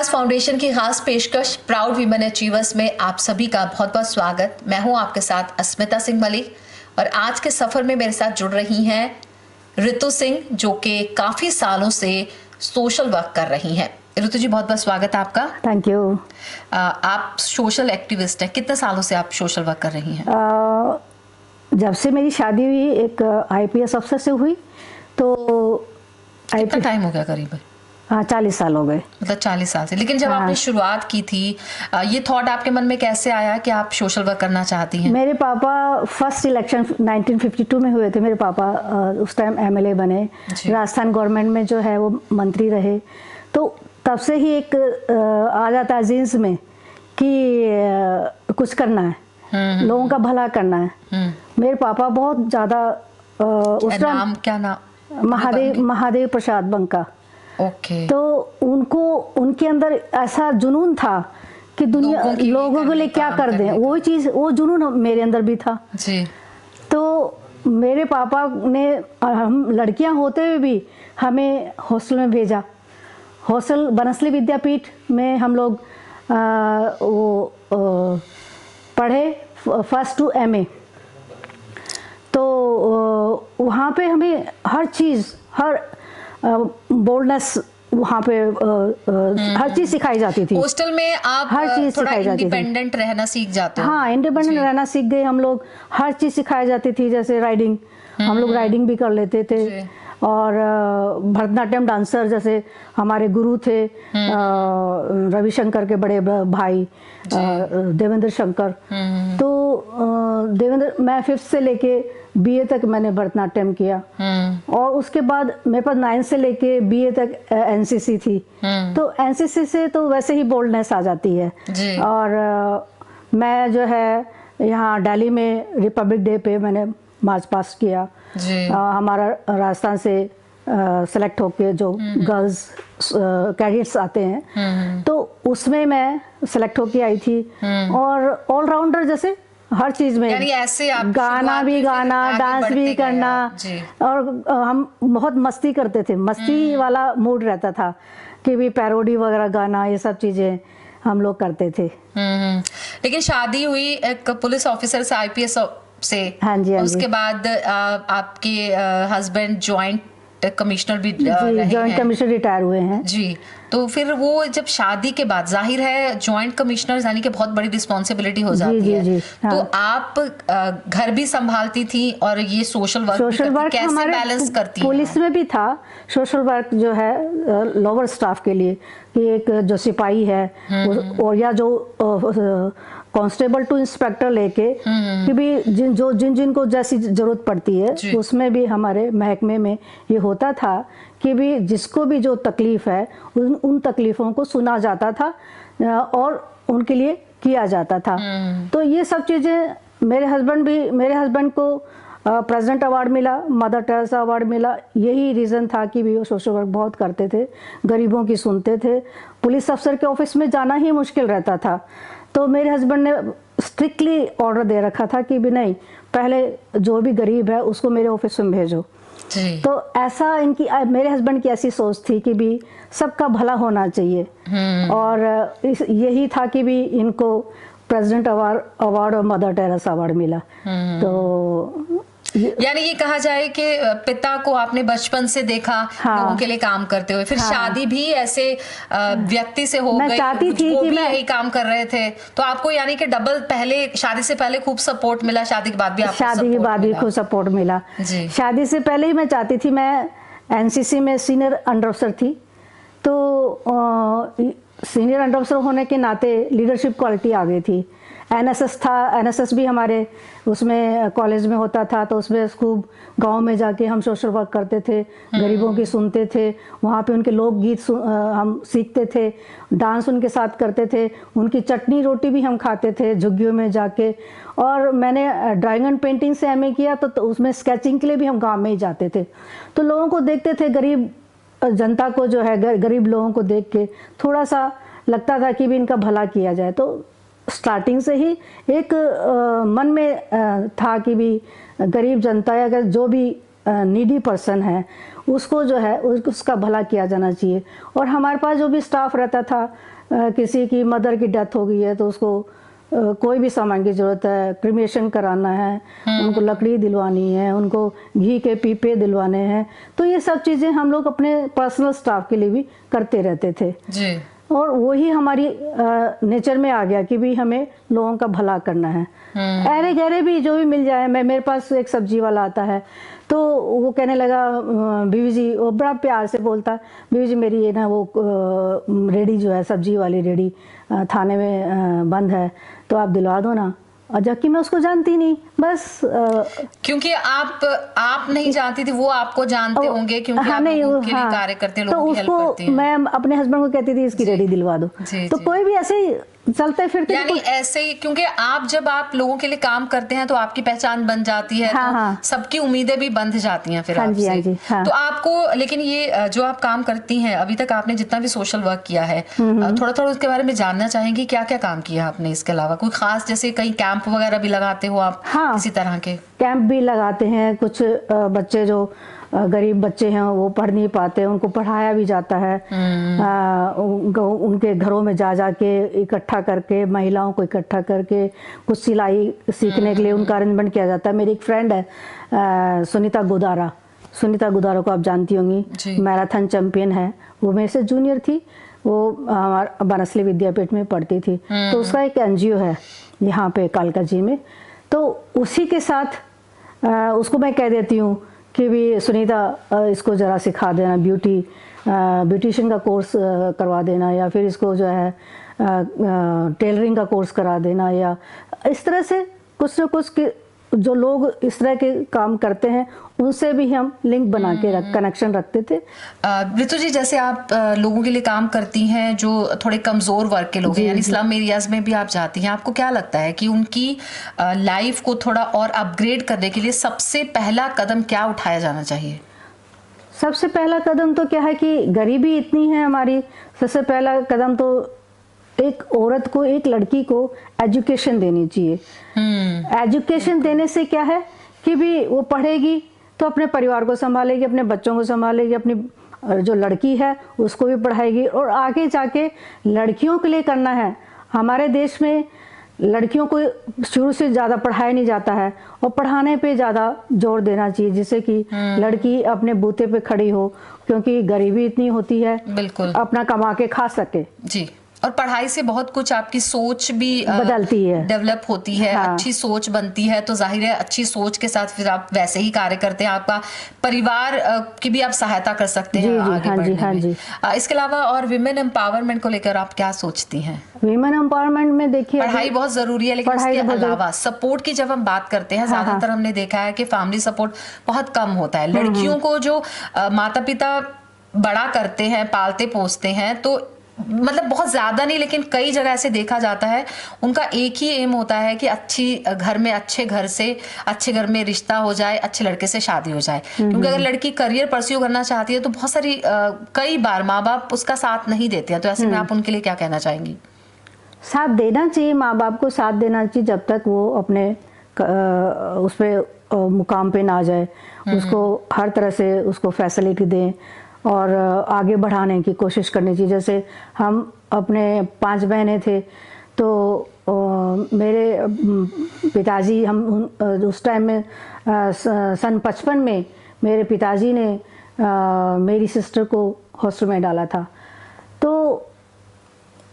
विकास foundation की खास पेशकश प्राउड वीमेन अचीवर्स में आप सभी का बहुत बहुत स्वागत। मैं हूं आपके साथ अस्मिता सिंह मलिक और आज के सफर में मेरे साथ जुड़ रही हैं ऋतु सिंह, जो कि काफी सालों से सोशल वर्क कर रही हैं। ऋतु जी, बहुत बहुत स्वागत है आपका। Thank you. आप सोशल एक्टिविस्ट हैं, कितने सालों से आप सोशल वर्क कर रही हैं? जब से मेरी शादी हुई एक आईपीएस अफसर से हुई, तो कितना टाइम हो गया करीब? हाँ, 40 साल हो गए। मतलब 40 साल से। लेकिन जब आपने शुरुआत की थी, ये थॉट आपके मन में कैसे आया कि आप सोशल वर्क करना चाहती हैं? मेरे पापा फर्स्ट इलेक्शन 1952 में हुए थे। मेरे पापा उस टाइम एमएलए बने, राजस्थान गवर्नमेंट में जो है वो मंत्री रहे। तो तब से ही एक आ जाता है जीन्स में कि कुछ करना है, लोगों का भला करना है। मेरे पापा बहुत ज्यादा उस नाम क्या नाम? महादेव प्रसाद बंका। ओके। तो उनको उनके अंदर ऐसा जुनून था कि दुनिया लोगों के लिए क्या कर दें, वही चीज, वो जुनून मेरे अंदर भी था जी। तो मेरे पापा ने, हम लड़कियां होते हुए भी हमें हॉस्टल में भेजा। हॉस्टल बनसली विद्यापीठ में हम लोग पढ़े, फर्स्ट टू एमए। तो वहाँ पे हमें हर चीज़, हर बोल्डनेस वहाँ पे हर चीज़ सिखाई जाती थी। हॉस्टल में आप हर चीज़ सिखाई जाती थी, इंडिपेंडेंट रहना सीख जाते हो। हाँ, इंडिपेंडेंट रहना सीख गए हम लोग। हर चीज़ सिखाई जाती थी, जैसे राइडिंग, हम लोग राइडिंग भी कर लेते थे। और भरतनाट्यम डांसर, जैसे हमारे गुरु थे रविशंकर के बड़े भाई देवेंद्र शंकर। तो देवेंद्र, मैं 5th से लेके बीए तक मैंने भरतनाट्यम किया। और उसके बाद मेरे पास 9 से लेके बीए तक एनसीसी थी। तो एनसीसी से तो वैसे ही बोल्डनेस आ जाती है। और मैं जो है यहाँ दिल्ली में रिपब्लिक डे पे मैंने मार्च पास्ट किया। हमारा राजस्थान से सेलेक्ट होके जो गर्ल्स कैडेट्स आते हैं, तो उसमें मैं सेलेक्ट होके आई थी। और ऑलराउंडर, जैसे हर चीज में, यानी ऐसे आप गाना भी गाना, डांस भी करना। और हम बहुत मस्ती करते थे, मस्ती वाला मूड रहता था कि भी पैरोडी वगैरह गाना, ये सब चीजें हम लोग करते थे। लेकिन शादी हुई एक पुलिस ऑफिसर से, आईपीएस से। हाँ जी, हाँ उसके जी। बाद आपके हस्बैंड जॉइंट कमिश्नर भी जॉइंट कमिश्नर रिटायर हुए हैं जी। तो फिर वो जब शादी के बाद, जाहिर है जॉइंट कमिश्नर यानी कि बहुत बड़ी रिस्पॉन्सिबिलिटी हो जाती है। हाँ। तो आप घर भी संभालती थी और ये सोशल वर्क कैसे बैलेंस करती? पुलिस में भी था सोशल वर्क, जो है लोअर स्टाफ के लिए, कि एक जो सिपाही है और या जो कांस्टेबल टू इंस्पेक्टर लेके, कि भी जिनको जैसी जरूरत पड़ती है, उसमें भी हमारे महकमे में ये होता था कि भी जिसको भी जो तकलीफ है उन तकलीफों को सुना जाता था और उनके लिए किया जाता था। तो ये सब चीज़ें, मेरे हस्बैंड को प्रेसिडेंट अवार्ड मिला, मदर टेरेसा अवार्ड मिला। यही रीज़न था कि भी वो सोशल वर्क बहुत करते थे, गरीबों की सुनते थे। पुलिस अफसर के ऑफिस में जाना ही मुश्किल रहता था, तो मेरे हस्बैंड ने स्ट्रिक्टली ऑर्डर दे रखा था कि भी नहीं, पहले जो भी गरीब है उसको मेरे ऑफिस में भेजो। तो ऐसा मेरे हस्बैंड की ऐसी सोच थी कि भी सबका भला होना चाहिए। और यही था कि भी इनको प्रेसिडेंट अवार्ड और मदर टेरेसा अवार्ड मिला। तो यानी ये कहा जाए कि पिता को आपने बचपन से देखा लोगों के लिए काम करते हुए, फिर शादी भी ऐसे व्यक्ति से हो गई, चाहती थी वो कि भी मैं यही काम कर रहे थे। तो आपको यानी कि डबल, पहले शादी से पहले खूब सपोर्ट मिला, शादी के बाद भी आपको शादी के बाद भी खूब सपोर्ट मिला। शादी से पहले ही मैं चाहती थी, मैं एनसीसी में सीनियर अंडर अफसर थी। तो सीनियर अंडर अफसर होने के नाते लीडरशिप क्वालिटी आ गई थी। एनएसएस था, एनएसएस भी हमारे उसमें कॉलेज में होता था, तो उसमें खूब गांव में जाके हम सोशल वर्क करते थे, गरीबों की सुनते थे, वहाँ पे उनके लोकगीत हम सीखते थे, डांस उनके साथ करते थे, उनकी चटनी रोटी भी हम खाते थे झुग्गियों में जाके। और मैंने ड्राइंग एंड पेंटिंग से एमए किया, तो उसमें स्केचिंग के लिए भी हम गाँव में ही जाते थे। तो लोगों को देखते थे, गरीब जनता को जो है, गरीब लोगों को देख के थोड़ा सा लगता था कि भी इनका भला किया जाए। तो स्टार्टिंग से ही एक मन में था कि भी गरीब जनता या अगर जो भी नीडी पर्सन है उसको जो है उसका भला किया जाना चाहिए। और हमारे पास जो भी स्टाफ रहता था, किसी की मदर की डेथ हो गई है तो उसको कोई भी सामान की जरूरत है, क्रिमेशन कराना है, उनको लकड़ी दिलवानी है, उनको घी के पीपे दिलवाने हैं, तो ये सब चीज़ें हम लोग अपने पर्सनल स्टाफ के लिए भी करते रहते थे जी। और वही हमारी नेचर में आ गया कि भी हमें लोगों का भला करना है। अरे गहरे भी जो भी मिल जाए, मेरे पास एक सब्जी वाला आता है तो वो कहने लगा बीवी जी, वो बड़ा प्यार से बोलता है, बीवी जी मेरी ये ना वो रेडी जो है सब्जी वाली रेडी थाने में बंद है तो आप दिलवा दो ना। और जबकि मैं उसको जानती नहीं, बस क्योंकि आप नहीं जानती थी, वो आपको जानते होंगे क्योंकि आप लोगों के लिए कार्य करते हैं, लोगों की हेल्प करते हैं। मैं अपने हस्बैंड को कहती थी इसकी रेडी दिलवा दो, तो कोई भी ऐसे ही चलते फिरते, यानी ऐसे ही, क्योंकि जब आप लोगों के लिए काम करते हैं तो आपकी पहचान बन जाती है, तो सबकी उम्मीदें भी बंध जाती हैं फिर आपसे। तो आपको, लेकिन ये जो आप काम करती हैं अभी तक, आपने जितना भी सोशल वर्क किया है, थोड़ा थोड़ा उसके बारे में जानना चाहेंगे। क्या क्या काम किया आपने इसके अलावा? कोई खास, जैसे कहीं कैंप वगैरह भी लगाते हो आप? किसी तरह के कैंप भी लगाते हैं। कुछ बच्चे जो गरीब बच्चे हैं वो पढ़ नहीं पाते, उनको पढ़ाया भी जाता है। उनके घरों में जा जा के इकट्ठा करके, महिलाओं को इकट्ठा करके कुछ सिलाई सीखने के लिए उनका अरेंजमेंट किया जाता है। मेरी एक फ्रेंड है सुनीता गुदारा को आप जानती होंगी, मैराथन चैंपियन है। वो मेरे से जूनियर थी, वो बनसली विद्यापीठ में पढ़ती थी, तो उसका एक NGO है यहाँ पे कालका जी में। तो उसी के साथ उसको मैं कह देती हूँ कि भी सुनीता इसको ज़रा सिखा देना, ब्यूटिशियन का कोर्स करवा देना, या फिर इसको जो है टेलरिंग का कोर्स करा देना, या इस तरह से कुछ न कुछ जो लोग इस तरह के काम करते हैं उनसे भी हम लिंक बना के कनेक्शन रखते थे। ऋतु जी, जैसे आप लोगों के लिए काम करती हैं जो थोड़े कमजोर वर्ग के लोग हैं, यानी स्लम एरियाज में भी आप जाती हैं, आपको क्या लगता है कि उनकी लाइफ को थोड़ा और अपग्रेड करने के लिए सबसे पहला कदम क्या उठाया जाना चाहिए? सबसे पहला कदम तो क्या है कि गरीबी इतनी है हमारी, सबसे पहला कदम तो एक औरत को, एक लड़की को एजुकेशन देनी चाहिए। एजुकेशन देने से क्या है कि भी वो पढ़ेगी तो अपने परिवार को संभालेगी, अपने बच्चों को संभालेगी, अपनी जो लड़की है उसको भी पढ़ाएगी, और आगे जाके लड़कियों के लिए करना है। हमारे देश में लड़कियों को शुरू से ज़्यादा पढ़ाया नहीं जाता है और पढ़ाने पे ज़्यादा जोर देना चाहिए, जिससे कि लड़की अपने बूते पे खड़ी हो, क्योंकि गरीबी इतनी होती है, बिल्कुल, अपना कमा के खा सके जी। और पढ़ाई से बहुत कुछ आपकी सोच भी बदलती है, डेवलप होती है, अच्छी सोच बनती है, तो जाहिर है अच्छी सोच के साथ फिर आप वैसे ही कार्य करते हैं, आपका परिवार की भी आप सहायता कर सकते हैं आगे बढ़ने में। इसके अलावा और विमेन एम्पावरमेंट को लेकर आप क्या सोचती हैं? विमेन एम्पावरमेंट में देखिए, पढ़ाई बहुत जरूरी है, लेकिन इसके अलावा सपोर्ट की जब हम बात करते हैं, ज्यादातर हमने देखा है कि फैमिली सपोर्ट बहुत कम होता है। लड़कियों को जो माता पिता बड़ा करते हैं, पालते पोसते हैं, तो मतलब बहुत ज्यादा नहीं, लेकिन कई जगह ऐसे देखा जाता है, उनका एक ही एम होता है कि अच्छे घर में रिश्ता हो जाए, अच्छे लड़के से शादी हो जाए। क्योंकि अगर लड़की करियर परस्यू करना चाहती है तो बहुत सारी कई बार माँ बाप उसका साथ नहीं देते हैं, तो ऐसे में आप उनके लिए क्या कहना चाहेंगी? साथ देना चाहिए, माँ बाप को साथ देना चाहिए, जब तक वो अपने उस पे मुकाम पे ना जाए, उसको हर तरह से उसको फैसिलिटी दें और आगे बढ़ाने की कोशिश करनी चाहिए। जैसे हम अपने 5 बहनें थे, तो मेरे पिताजी, हम उस टाइम में सन 55 में मेरे पिताजी ने मेरी सिस्टर को हॉस्टल में डाला था। तो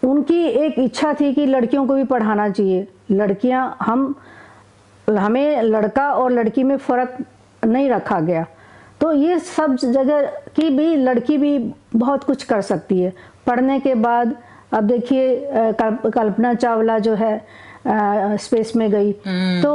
उनकी एक इच्छा थी कि लड़कियों को भी पढ़ाना चाहिए। हमें लड़का और लड़की में फ़र्क नहीं रखा गया, तो ये सब जगह की भी लड़की भी बहुत कुछ कर सकती है पढ़ने के बाद। अब देखिए कल्पना चावला जो है स्पेस में गई, तो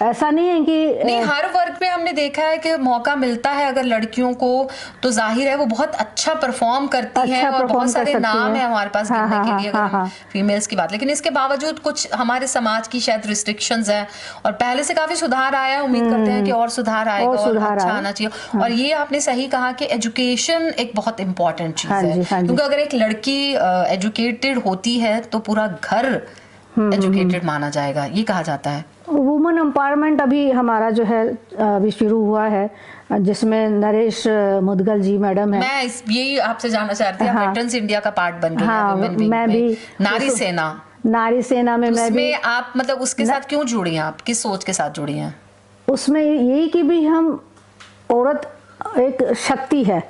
ऐसा नहीं है कि नहीं, हर वर्ग में हमने देखा है कि मौका मिलता है अगर लड़कियों को, तो जाहिर है वो बहुत अच्छा परफॉर्म करती हैं और बहुत सारे नाम है हमारे पास गिनने के लिए अगर फीमेल्स की बात। लेकिन इसके बावजूद कुछ हमारे समाज की शायद रिस्ट्रिक्शंस है, और पहले से काफी सुधार आया है, उम्मीद करते हैं कि और सुधार आएगा और अच्छा आना चाहिए। और ये आपने सही कहा कि एजुकेशन एक बहुत इंपॉर्टेंट चीज है, क्योंकि अगर एक लड़की एजुकेटेड होती है तो पूरा घर एजुकेटेड माना जाएगा, ये कहा जाता है। वुमन वुमेन एम्पावरमेंट अभी हमारा जो है अभी शुरू हुआ है, जिसमें नरेश मुदगल जी मैडम है। मैं यही आपसे जानना चाह रही थी, आप वेटरन्स इंडिया का पार्ट बन रही हैं वुमेन विंग मैं में। भी नारी सेना में मैं भी। आप मतलब उसके साथ क्यों जुड़ी हैं, आप किस सोच के साथ जुड़ी हैं? उसमें यही कि भी हम औरत एक शक्ति है,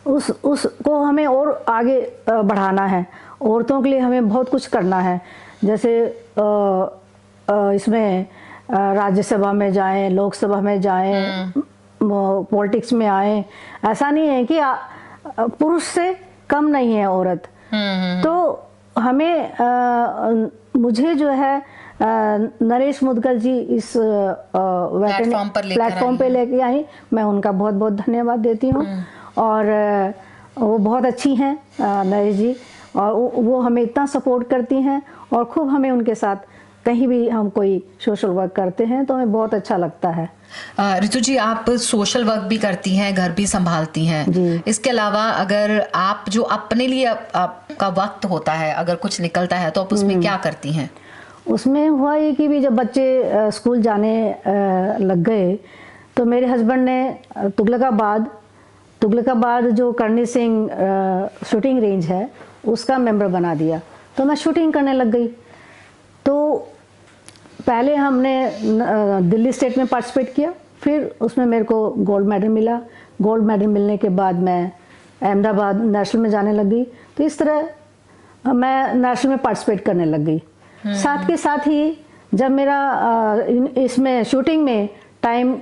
उसको हमें और आगे बढ़ाना है। औरतों के लिए हमें बहुत कुछ करना है, जैसे इसमें राज्यसभा में जाएं, लोकसभा में जाएं, पॉलिटिक्स में आए। ऐसा नहीं है कि पुरुष से कम नहीं है औरत। तो हमें मुझे जो है नरेश मुदगल जी इस प्लेटफॉर्म पे लेके आई, मैं उनका बहुत बहुत धन्यवाद देती हूँ। और वो बहुत अच्छी हैं नरेश जी, और वो हमें इतना सपोर्ट करती हैं, और खूब हमें उनके साथ कहीं भी हम कोई सोशल वर्क करते हैं तो हमें बहुत अच्छा लगता है। रितु जी, आप सोशल वर्क भी करती हैं, घर भी संभालती हैं, इसके अलावा अगर आप जो अपने लिए आपका वक्त होता है, अगर कुछ निकलता है तो आप उसमें क्या करती हैं? उसमें हुआ ये कि भी जब बच्चे स्कूल जाने लग गए तो मेरे हस्बैंड ने तुगलकाबाद जो करनी सिंह शूटिंग रेंज है उसका मेंबर बना दिया, तो मैं शूटिंग करने लग गई। तो पहले हमने दिल्ली स्टेट में पार्टिसिपेट किया, फिर उसमें मेरे को गोल्ड मेडल मिला। गोल्ड मेडल मिलने के बाद मैं अहमदाबाद नेशनल में जाने लग गई। तो इस तरह मैं नेशनल में पार्टिसिपेट करने लग गई। साथ के साथ ही जब मेरा इसमें शूटिंग में टाइम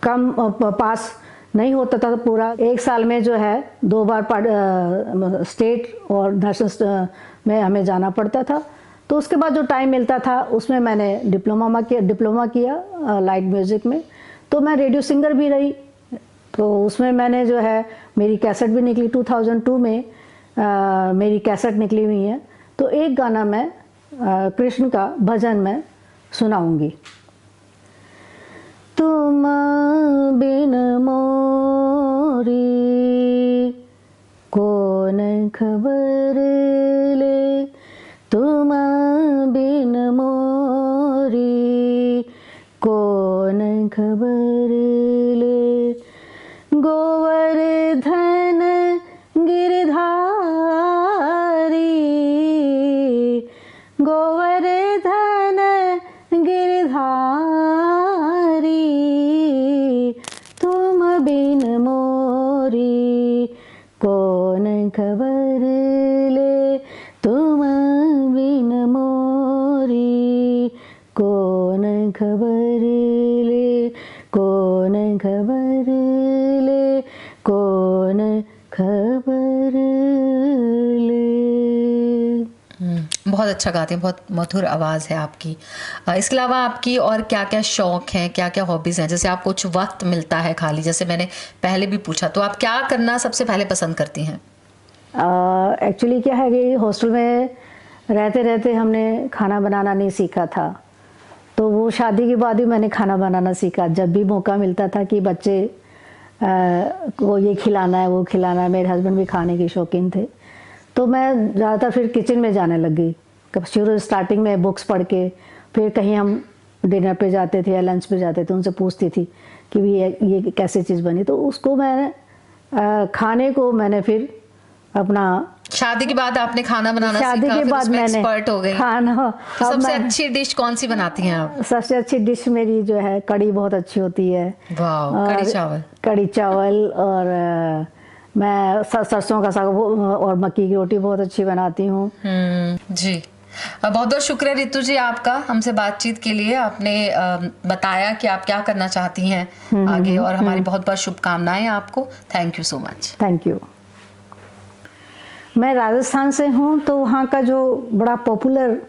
कम पास नहीं होता था, तो पूरा एक साल में जो है 2 बार स्टेट और नेशनल में हमें जाना पड़ता था। तो उसके बाद जो टाइम मिलता था उसमें मैंने डिप्लोमा किया लाइट म्यूज़िक में। तो मैं रेडियो सिंगर भी रही, तो उसमें मैंने जो है मेरी कैसेट भी निकली 2002 में, मेरी कैसेट निकली हुई है। तो एक गाना मैं कृष्ण का भजन मैं सुनाऊंगी। तुम बिन मोरी कौन खबर ले, तुम बिन मोरी कौन खबर ले, गोवर्धन गिरधारी, गोवर्धन गिरधारी, तुम बिन मोरी कौन खबर ले, तुम बिन मोरी कौन खबर ले, कौन खबर ले, कौन खबर ले। बहुत अच्छा गाते हैं, बहुत मधुर आवाज़ है आपकी। इसके अलावा आपकी और क्या क्या शौक हैं, क्या क्या हॉबीज़ हैं? जैसे आपको कुछ वक्त मिलता है खाली, जैसे मैंने पहले भी पूछा, तो आप क्या करना सबसे पहले पसंद करती हैं? एक्चुअली क्या है कि हॉस्टल में रहते रहते हमने खाना बनाना नहीं सीखा था, तो वो शादी के बाद ही मैंने खाना बनाना सीखा। जब भी मौका मिलता था कि बच्चे को ये खिलाना है वो खिलाना है, मेरे हस्बैंड भी खाने के शौकीन थे, तो मैं ज़्यादातर फिर किचन में जाने लग गई। कब शुरू स्टार्टिंग में बुक्स पढ़ के, फिर कहीं हम डिनर पे जाते थे या लंच पे जाते थे, उनसे पूछती थी कि भी ये कैसे चीज़ बनी, तो उसको मैंने खाने को मैंने फिर अपना शादी के बाद आपने खाना बनाना शादी सीखा, के फिर बाद उसमें मैंने एक्सपर्ट हो गई। खाना। तो सबसे अच्छी डिश कौन सी बनाती हैं आप? सबसे अच्छी डिश मेरी जो है कड़ी बहुत अच्छी होती है। वाह, कड़ी चावल। कड़ी चावल, और मैं सरसों का साग और मक्की की रोटी बहुत अच्छी बनाती हूँ। जी, बहुत बहुत शुक्रिया रितु जी आपका हमसे बातचीत के लिए। आपने बताया कि आप क्या करना चाहती हैं आगे, और हमारी बहुत बहुत शुभकामनाएं आपको। Thank you so much. Thank you. मैं राजस्थान से हूँ, तो वहाँ का जो बड़ा पॉपुलर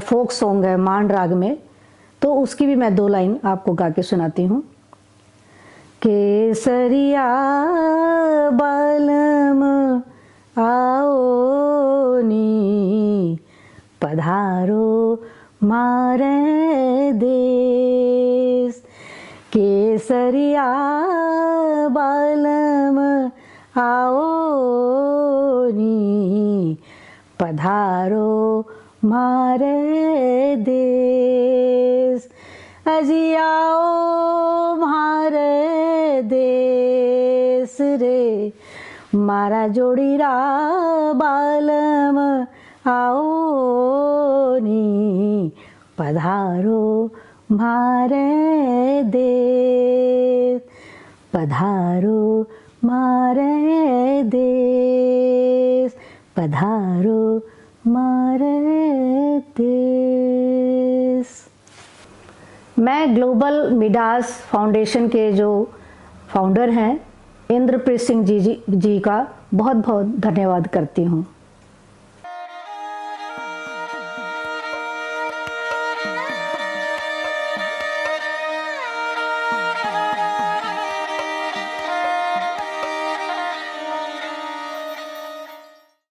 फोक सॉन्ग है मांड राग में, तो उसकी भी मैं 2 लाइन आपको गा के सुनाती हूँ। केसरिया बालम आओ नी, पधारो मारे देश, केसरिया बालम आओ नी, पधारो मारे देश, अजी आओ म्हारे देश रे, मारा जोड़ीरा बालम आओ नी, पधारो म्हारे देश, पधारो म्हारे देश, पधारो म्हारे देश। मैं ग्लोबल मिडास फाउंडेशन के जो फाउंडर हैं इंद्रप्रीत सिंह जी का बहुत बहुत धन्यवाद करती हूँ।